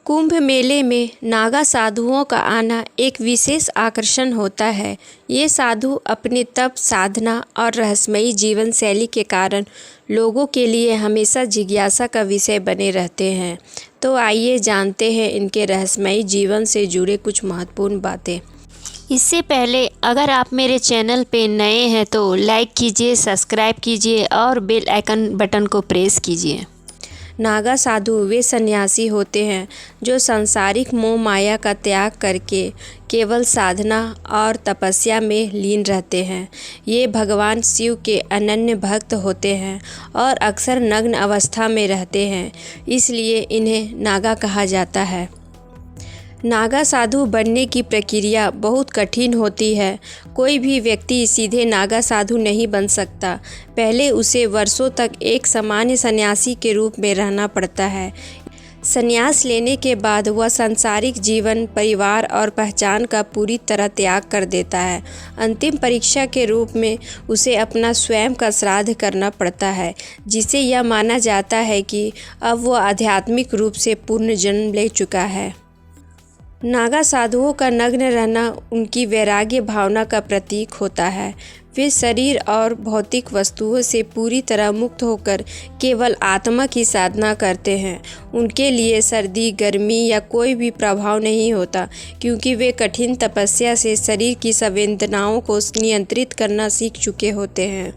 कुंभ मेले में नागा साधुओं का आना एक विशेष आकर्षण होता है। ये साधु अपने तप, साधना और रहस्यमयी जीवन शैली के कारण लोगों के लिए हमेशा जिज्ञासा का विषय बने रहते हैं। तो आइए जानते हैं इनके रहस्यमयी जीवन से जुड़े कुछ महत्वपूर्ण बातें। इससे पहले अगर आप मेरे चैनल पे नए हैं तो लाइक कीजिए, सब्सक्राइब कीजिए और बेल आइकन बटन को प्रेस कीजिए। नागा साधु वे सन्यासी होते हैं जो सांसारिक मोह माया का त्याग करके केवल साधना और तपस्या में लीन रहते हैं। ये भगवान शिव के अनन्य भक्त होते हैं और अक्सर नग्न अवस्था में रहते हैं, इसलिए इन्हें नागा कहा जाता है। नागा साधु बनने की प्रक्रिया बहुत कठिन होती है। कोई भी व्यक्ति सीधे नागा साधु नहीं बन सकता। पहले उसे वर्षों तक एक सामान्य सन्यासी के रूप में रहना पड़ता है। संन्यास लेने के बाद वह सांसारिक जीवन, परिवार और पहचान का पूरी तरह त्याग कर देता है। अंतिम परीक्षा के रूप में उसे अपना स्वयं का श्राद्ध करना पड़ता है, जिसे यह माना जाता है कि अब वह आध्यात्मिक रूप से पूर्ण जन्म ले चुका है। नागा साधुओं का नग्न रहना उनकी वैराग्य भावना का प्रतीक होता है। वे शरीर और भौतिक वस्तुओं से पूरी तरह मुक्त होकर केवल आत्मा की साधना करते हैं। उनके लिए सर्दी, गर्मी या कोई भी प्रभाव नहीं होता, क्योंकि वे कठिन तपस्या से शरीर की संवेदनाओं को नियंत्रित करना सीख चुके होते हैं।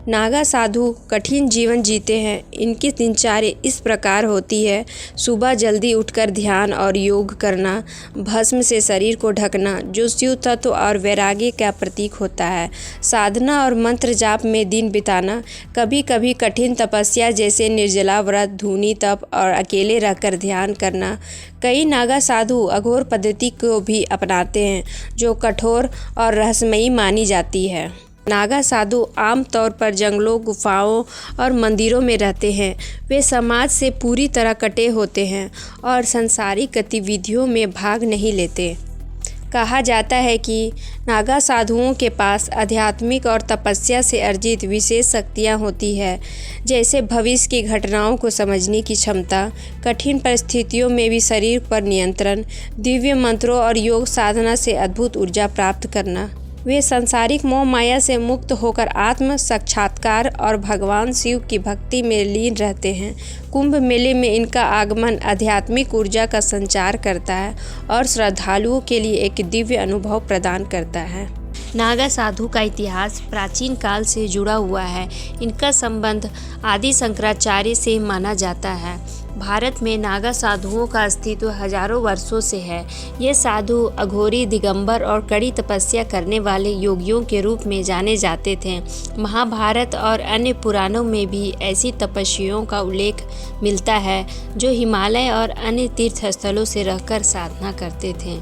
नागा साधु कठिन जीवन जीते हैं। इनकी दिनचर्या इस प्रकार होती है: सुबह जल्दी उठकर ध्यान और योग करना, भस्म से शरीर को ढकना जो शिव तत्व और वैराग्य का प्रतीक होता है, साधना और मंत्र जाप में दिन बिताना, कभी कभी कठिन तपस्या जैसे निर्जला व्रत, धूनी तप और अकेले रहकर ध्यान करना। कई नागा साधु अघोर पद्धति को भी अपनाते हैं जो कठोर और रहस्यमयी मानी जाती है। नागा साधु आमतौर पर जंगलों, गुफाओं और मंदिरों में रहते हैं। वे समाज से पूरी तरह कटे होते हैं और सांसारिक गतिविधियों में भाग नहीं लेते। कहा जाता है कि नागा साधुओं के पास आध्यात्मिक और तपस्या से अर्जित विशेष शक्तियाँ होती है, जैसे भविष्य की घटनाओं को समझने की क्षमता, कठिन परिस्थितियों में भी शरीर पर नियंत्रण, दिव्य मंत्रों और योग साधना से अद्भुत ऊर्जा प्राप्त करना। वे सांसारिक मोह माया से मुक्त होकर आत्म साक्षात्कार और भगवान शिव की भक्ति में लीन रहते हैं। कुंभ मेले में इनका आगमन आध्यात्मिक ऊर्जा का संचार करता है और श्रद्धालुओं के लिए एक दिव्य अनुभव प्रदान करता है। नागा साधु का इतिहास प्राचीन काल से जुड़ा हुआ है। इनका संबंध आदि शंकराचार्य से माना जाता है। भारत में नागा साधुओं का अस्तित्व हजारों वर्षों से है। ये साधु अघोरी, दिगंबर और कड़ी तपस्या करने वाले योगियों के रूप में जाने जाते थे। महाभारत और अन्य पुराणों में भी ऐसी तपस्वियों का उल्लेख मिलता है जो हिमालय और अन्य तीर्थ स्थलों से रहकर साधना करते थे।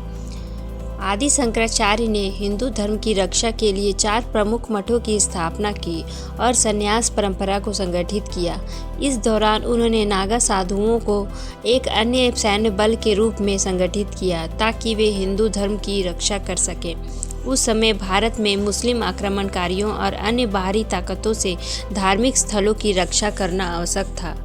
आदि शंकराचार्य ने हिंदू धर्म की रक्षा के लिए 4 प्रमुख मठों की स्थापना की और संन्यास परंपरा को संगठित किया। इस दौरान उन्होंने नागा साधुओं को एक अन्य सैन्य बल के रूप में संगठित किया ताकि वे हिंदू धर्म की रक्षा कर सकें। उस समय भारत में मुस्लिम आक्रमणकारियों और अन्य बाहरी ताकतों से धार्मिक स्थलों की रक्षा करना आवश्यक था।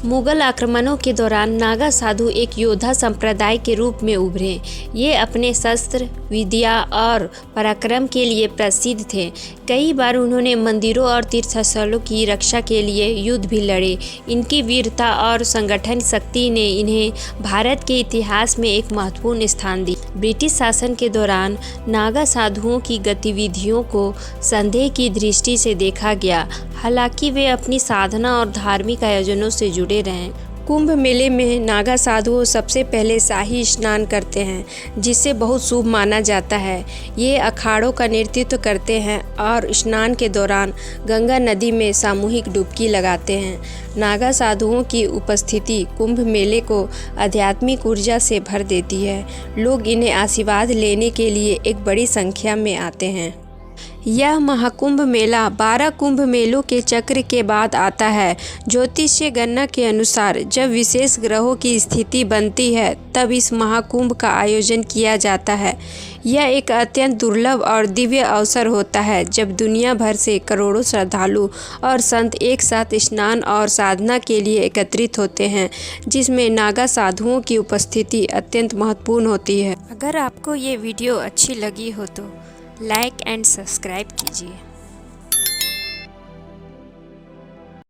मुगल आक्रमणों के दौरान नागा साधु एक योद्धा संप्रदाय के रूप में उभरे। ये अपने शस्त्र, विद्या और पराक्रम के लिए प्रसिद्ध थे। कई बार उन्होंने मंदिरों और तीर्थस्थलों की रक्षा के लिए युद्ध भी लड़े। इनकी वीरता और संगठन शक्ति ने इन्हें भारत के इतिहास में एक महत्वपूर्ण स्थान दी। ब्रिटिश शासन के दौरान नागा साधुओं की गतिविधियों को संदेह की दृष्टि से देखा गया, हालांकि वे अपनी साधना और धार्मिक आयोजनों से जुड़े रहे। कुंभ मेले में नागा साधु सबसे पहले शाही स्नान करते हैं, जिसे बहुत शुभ माना जाता है। ये अखाड़ों का नेतृत्व करते हैं और स्नान के दौरान गंगा नदी में सामूहिक डुबकी लगाते हैं। नागा साधुओं की उपस्थिति कुंभ मेले को आध्यात्मिक ऊर्जा से भर देती है। लोग इन्हें आशीर्वाद लेने के लिए एक बड़ी संख्या में आते हैं। यह महाकुंभ मेला 12 कुंभ मेलों के चक्र के बाद आता है। ज्योतिषीय गणना के अनुसार जब विशेष ग्रहों की स्थिति बनती है तब इस महाकुंभ का आयोजन किया जाता है। यह एक अत्यंत दुर्लभ और दिव्य अवसर होता है जब दुनिया भर से करोड़ों श्रद्धालु और संत एक साथ स्नान और साधना के लिए एकत्रित होते हैं, जिसमें नागा साधुओं की उपस्थिति अत्यंत महत्वपूर्ण होती है। अगर आपको ये वीडियो अच्छी लगी हो तो लाइक एंड सब्सक्राइब कीजिए।